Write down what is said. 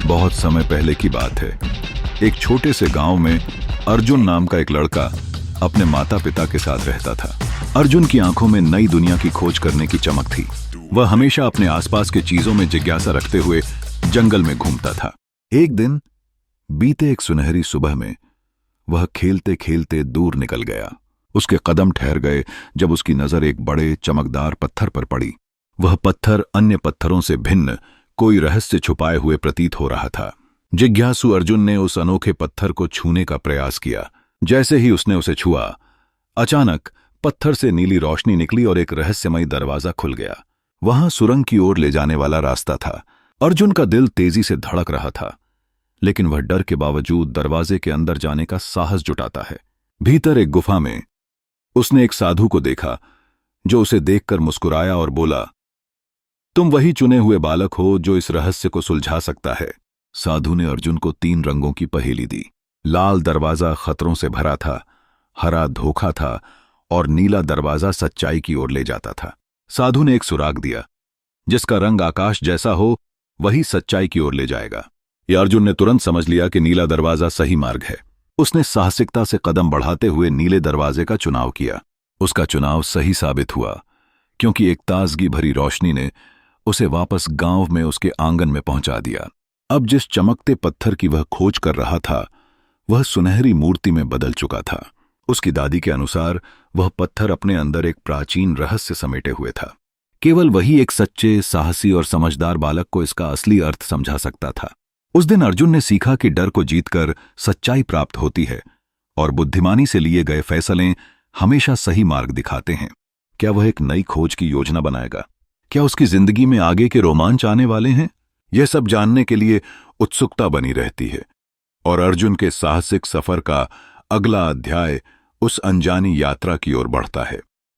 बहुत समय पहले की बात है। एक छोटे से गांव में अर्जुन नाम का एक लड़का अपने माता पिता के साथ रहता था। अर्जुन की आंखों में नई दुनिया की खोज करने की चमक थी। वह हमेशा अपने आसपास के चीजों में जिज्ञासा रखते हुए जंगल में घूमता था। एक दिन बीते एक सुनहरी सुबह में वह खेलते खेलते दूर निकल गया। उसके कदम ठहर गए जब उसकी नजर एक बड़े चमकदार पत्थर पर पड़ी। वह पत्थर अन्य पत्थरों से भिन्न कोई रहस्य छुपाए हुए प्रतीत हो रहा था। जिज्ञासु अर्जुन ने उस अनोखे पत्थर को छूने का प्रयास किया। जैसे ही उसने उसे छुआ, अचानक पत्थर से नीली रोशनी निकली और एक रहस्यमयी दरवाजा खुल गया। वहां सुरंग की ओर ले जाने वाला रास्ता था। अर्जुन का दिल तेजी से धड़क रहा था, लेकिन वह डर के बावजूद दरवाजे के अंदर जाने का साहस जुटाता है। भीतर एक गुफा में उसने एक साधु को देखा, जो उसे देखकर मुस्कुराया और बोला, तुम वही चुने हुए बालक हो जो इस रहस्य को सुलझा सकता है। साधु ने अर्जुन को 3 रंगों की पहेली दी। लाल दरवाजा खतरों से भरा था, हरा धोखा था और नीला दरवाजा सच्चाई की ओर ले जाता था। साधु ने एक सुराग दिया, जिसका रंग आकाश जैसा हो वही सच्चाई की ओर ले जाएगा। यह अर्जुन ने तुरंत समझ लिया कि नीला दरवाजा सही मार्ग है। उसने साहसिकता से कदम बढ़ाते हुए नीले दरवाजे का चुनाव किया। उसका चुनाव सही साबित हुआ, क्योंकि एक ताजगी भरी रोशनी ने उसे वापस गांव में उसके आंगन में पहुंचा दिया। अब जिस चमकते पत्थर की वह खोज कर रहा था, वह सुनहरी मूर्ति में बदल चुका था। उसकी दादी के अनुसार वह पत्थर अपने अंदर एक प्राचीन रहस्य समेटे हुए था। केवल वही एक सच्चे, साहसी और समझदार बालक को इसका असली अर्थ समझा सकता था। उस दिन अर्जुन ने सीखा कि डर को जीतकर सच्चाई प्राप्त होती है और बुद्धिमानी से लिए गए फैसले हमेशा सही मार्ग दिखाते हैं। क्या वह एक नई खोज की योजना बनाएगा? क्या उसकी जिंदगी में आगे के रोमांच आने वाले हैं? यह सब जानने के लिए उत्सुकता बनी रहती है और अर्जुन के साहसिक सफर का अगला अध्याय उस अनजानी यात्रा की ओर बढ़ता है।